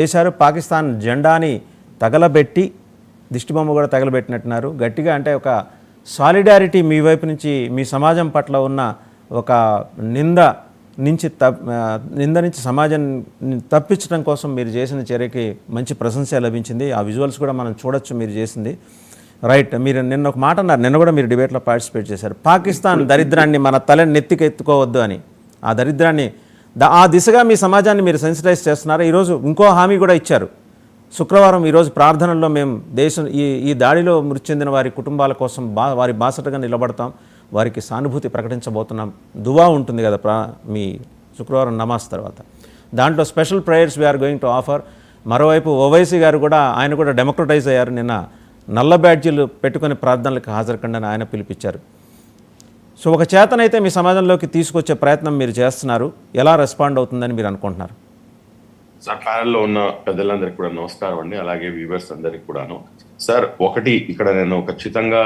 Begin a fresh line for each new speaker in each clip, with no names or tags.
చేశారు. పాకిస్తాన్ జెండాని తగలబెట్టి దిష్టిబొమ్మ కూడా తగలబెట్టినట్టున్నారు. గట్టిగా అంటే ఒక సాలిడారిటీ మీ వైపు నుంచి మీ సమాజం పట్ల ఉన్న ఒక నింద నుంచి సమాజం తప్పించడం కోసం మీరు చేసిన చర్యకి మంచి ప్రశంస లభించింది. ఆ విజువల్స్ కూడా మనం చూడొచ్చు మీరు చేసింది. రైట్. మీరు నిన్న ఒక మాట అన్నారు, నిన్న కూడా మీరు డిబేట్లో పార్టిసిపేట్ చేశారు. పాకిస్తాన్ దరిద్రాన్ని మన తలని నెత్తికెత్తుకోవద్దు అని. ఆ దరిద్రాన్ని ఆ దిశగా మీ సమాజాన్ని మీరు సెన్సిటైజ్ చేస్తున్నారు. ఈరోజు ఇంకో హామీ కూడా ఇచ్చారు. శుక్రవారం ఈరోజు ప్రార్థనల్లో మేము దేశం ఈ దాడిలో మృతి చెందిన వారి కుటుంబాల కోసం వారి బాసటగా నిలబడతాం, వారికి సానుభూతి ప్రకటించబోతున్నాం. దువా ఉంటుంది కదా మీ శుక్రవారం నమాజ్ తర్వాత, దాంట్లో special prayers we are going to offer. మరోవైపు ఓవైసీ గారు కూడా ఆయన కూడా డెమోక్రటైజ్ అయ్యారు. నిన్న నల్ల బ్యాడ్జీలు పెట్టుకుని ప్రార్థనలకు హాజరుకండి అని ఆయన పిలిపించారు. సో ఒక చేతనైతే మీ సమాజంలోకి తీసుకొచ్చే ప్రయత్నం మీరు చేస్తున్నారు. ఎలా రెస్పాండ్ అవుతుందని మీరు అనుకుంటున్నారు?
సార్, ప్యానెల్లో ఉన్న పెద్దలందరికీ కూడా నమస్కారం అండి, అలాగే వ్యూవర్స్ అందరికి కూడాను. సార్, ఒకటి ఇక్కడ నేను ఖచ్చితంగా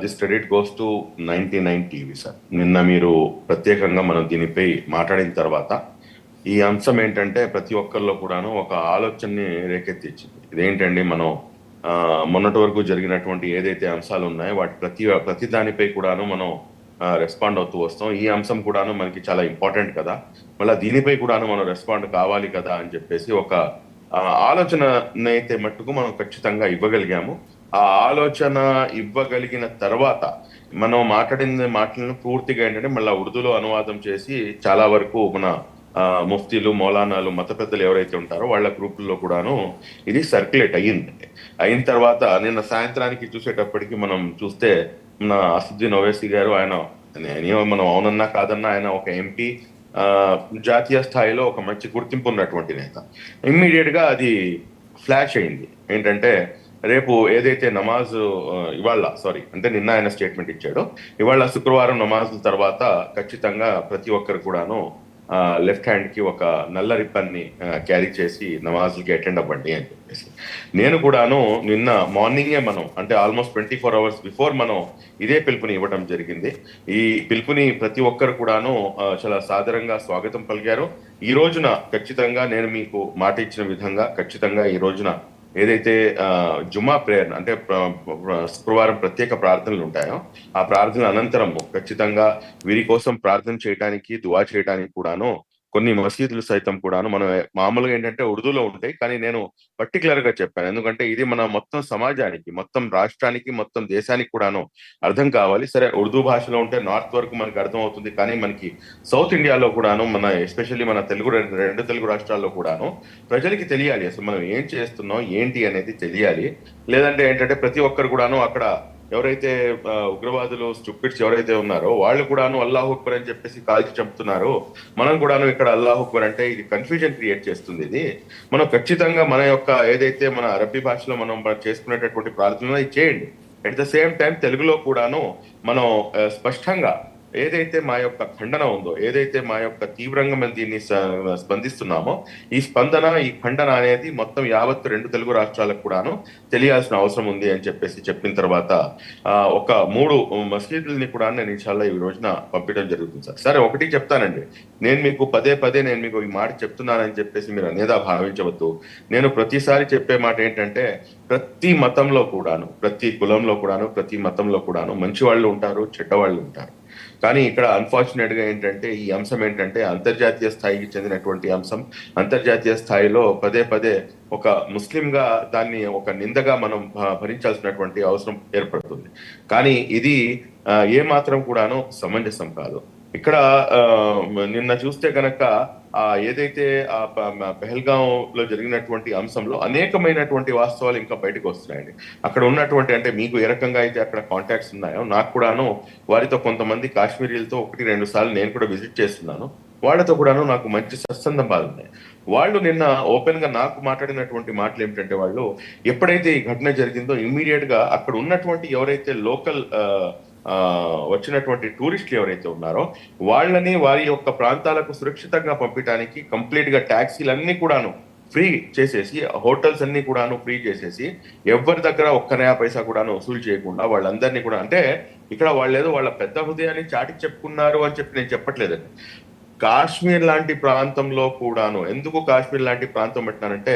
this credit goes to 99 TV sir. నిన్న మీరు ప్రత్యేకంగా మనం దీనిపై మాట్లాడిన తర్వాత ఈ అంశం ఏంటంటే ప్రతి ఒక్కరిలో కూడాను ఒక ఆలోచనని రేకెత్తించింది. ఇదేంటండి, మనం మొన్నటి వరకు జరిగినటువంటి ఏదైతే అంశాలు ఉన్నాయో వాటి ప్రతి దానిపై కూడాను మనం రెస్పాండ్ అవుతూ వస్తాం. ఈ అంశం కూడాను మనకి చాలా ఇంపార్టెంట్ కదా, మళ్ళీ దీనిపై కూడాను మనం రెస్పాండ్ కావాలి కదా అని చెప్పేసి ఒక ఆలోచననైతే మట్టుకు మనం ఖచ్చితంగా ఇవ్వగలిగాము. ఆ ఆలోచన ఇవ్వగలిగిన తర్వాత మనం మాట్లాడిన మాటలను పూర్తిగా ఏంటంటే మళ్ళీ ఉర్దూలో అనువాదం చేసి చాలా వరకు మన ముఫ్తీలు, మౌలానాలు, మత పెద్దలు ఎవరైతే ఉంటారో వాళ్ళ గ్రూపుల్లో కూడాను ఇది సర్క్యులేట్ అయిన తర్వాత నిన్న సాయంత్రానికి చూసేటప్పటికి మనం చూస్తే మన అసదుద్దీన్ ఓవైసీ గారు, ఆయన మనం అవునన్నా కాదన్నా ఆయన ఒక ఎంపీ, జాతీయ స్థాయిలో ఒక మంచి గుర్తింపు ఉన్నటువంటి నేత. ఇమ్మీడియట్ గా అది ఫ్లాష్ అయింది. ఏంటంటే రేపు ఏదైతే నమాజ్ అంటే నిన్న ఆయన స్టేట్మెంట్ ఇచ్చాడో, ఇవాళ శుక్రవారం నమాజ్ తర్వాత ఖచ్చితంగా ప్రతి ఒక్కరు కూడాను లెఫ్ట్ హ్యాండ్ కి ఒక నల్ల రిబ్బన్ ని క్యారీ చేసి నమాజ్కి అటెండ్ అవ్వండి అని చెప్పేసి నేను కూడాను నిన్న మార్నింగే మనం అంటే ఆల్మోస్ట్ 24 hours బిఫోర్ మనం ఇదే పిలుపుని ఇవ్వడం జరిగింది. ఈ పిలుపుని ప్రతి ఒక్కరు కూడాను చాలా సాదరంగా స్వాగతం పలికారు. ఈ రోజున ఖచ్చితంగా నేను మీకు మాట ఇచ్చిన విధంగా ఖచ్చితంగా ఈ రోజున ఏదైతే జుమా ప్రేయర్ అంటే శుక్రవారం ప్రత్యేక ప్రార్థనలు ఉంటాయో ఆ ప్రార్థనల అనంతరం ఖచ్చితంగా వీరి కోసం ప్రార్థన చేయడానికి, దువా చేయడానికి కూడాను కొన్ని మసీదులు సైతం కూడాను మనం మామూలుగా ఏంటంటే ఉర్దూలో ఉంటాయి, కానీ నేను పర్టికులర్ గా చెప్పాను. ఎందుకంటే ఇది మన మొత్తం సమాజానికి, మొత్తం రాష్ట్రానికి, మొత్తం దేశానికి కూడాను అర్థం కావాలి. సరే, ఉర్దూ భాషలో ఉంటే నార్త్ వరకు మనకి అర్థం అవుతుంది, కానీ మనకి సౌత్ ఇండియాలో కూడాను మన ఎస్పెషల్లీ మన రెండు తెలుగు రాష్ట్రాల్లో కూడాను ప్రజలకి తెలియాలి అసలు మనం ఏం చేస్తున్నాం ఏంటి అనేది తెలియాలి. లేదంటే ఏంటంటే ప్రతి ఒక్కరు కూడాను అక్కడ ఎవరైతే ఉగ్రవాదులు స్టూపిడ్స్ ఎవరైతే ఉన్నారో వాళ్ళు కూడాను అల్లాహు అక్బర్ అని చెప్పేసి కాల్చి చంపుతున్నారు. మనం కూడాను ఇక్కడ అల్లాహు అక్బర్ అంటే ఇది కన్ఫ్యూజన్ క్రియేట్ చేస్తుంది. ఇది మనం ఖచ్చితంగా మన యొక్క ఏదైతే మన అరబ్బీ భాషలో మనం చేసుకునేటటువంటి ప్రార్థన చేయండి. అట్ ద సేమ్ టైం తెలుగులో కూడాను మనం స్పష్టంగా ఏదైతే మా యొక్క ఖండన ఉందో, ఏదైతే మా యొక్క తీవ్రంగా మేము దీన్ని స్పందిస్తున్నామో ఈ ఖండన అనేది మొత్తం యావత్ రెండు తెలుగు రాష్ట్రాలకు కూడాను తెలియాల్సిన అవసరం ఉంది అని చెప్పేసి చెప్పిన తర్వాత ఒక 3 మసీదుల్ని కూడా నేను ఇన్షాల్లా ఈ రోజున పంపించడం జరుగుతుంది సార్. సరే, ఒకటి చెప్తానండి, నేను మీకు పదే నేను మీకు ఈ మాట చెప్తున్నానని చెప్పేసి మీరు అనేదా భావించవద్దు. నేను ప్రతిసారి చెప్పే మాట ఏంటంటే ప్రతి మతంలో కూడాను, ప్రతి కులంలో కూడాను, ప్రతి మతంలో కూడాను మంచి వాళ్ళు ఉంటారు, చెడ్డవాళ్ళు ఉంటారు. కానీ ఇక్కడ అన్ఫార్చునేట్ గా ఏంటంటే ఈ అంశం ఏంటంటే అంతర్జాతీయ స్థాయికి చెందినటువంటి అంశం. అంతర్జాతీయ స్థాయిలో పదే ఒక ముస్లిం గా దాన్ని ఒక నిందగా మనం భరించాల్సినటువంటి అవసరం ఏర్పడుతుంది. కానీ ఇది ఏ మాత్రం కూడాను సమంజసం కాదు. ఇక్కడ నిన్న చూస్తే కనుక ఏదైతే పెహల్గాం లో జరిగినటువంటి అంశంలో అనేకమైనటువంటి వాస్తవాలు ఇంకా బయటకు వస్తున్నాయండి. అక్కడ ఉన్నటువంటి అంటే మీకు ఏ రకంగా అయితే అక్కడ కాంటాక్ట్స్ ఉన్నాయో నాకు కూడాను వారితో కొంతమంది కాశ్మీరీలతో 1-2 సార్లు నేను కూడా విజిట్ చేస్తున్నాను. వాళ్ళతో కూడాను నాకు మంచి సత్సంబంధాలు ఉన్నాయి. వాళ్ళు నిన్న ఓపెన్ గా నాకు మాట్లాడినటువంటి మాటలు ఏమిటంటే వాళ్ళు ఎప్పుడైతే ఈ ఘటన జరిగిందో ఇమ్మీడియట్ గా అక్కడ ఉన్నటువంటి ఎవరైతే లోకల్ వచ్చినటువంటి టూరిస్టులు ఎవరైతే ఉన్నారో వాళ్ళని వారి యొక్క ప్రాంతాలకు సురక్షితంగా పంపించడానికి కంప్లీట్ గా ట్యాక్సీలన్నీ కూడాను ఫ్రీ చేసేసి, హోటల్స్ అన్ని కూడాను ఫ్రీ చేసేసి, ఎవరి దగ్గర ఒక్క నయా పైసా కూడాను వసూలు చేయకుండా వాళ్ళందరినీ కూడా అంటే ఇక్కడ వాళ్ళు ఏదో వాళ్ళ పెద్ద హృదయాన్ని చాటికి చెప్పుకున్నారు అని చెప్పి నేను చెప్పట్లేదండి. కాశ్మీర్ లాంటి ప్రాంతంలో కూడాను, ఎందుకు కాశ్మీర్ లాంటి ప్రాంతం పెట్టానంటే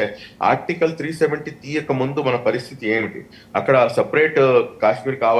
ఆర్టికల్ 370 తీయక ముందు మన పరిస్థితి ఏమిటి, అక్కడ సపరేట్ కాశ్మీర్ కావాలి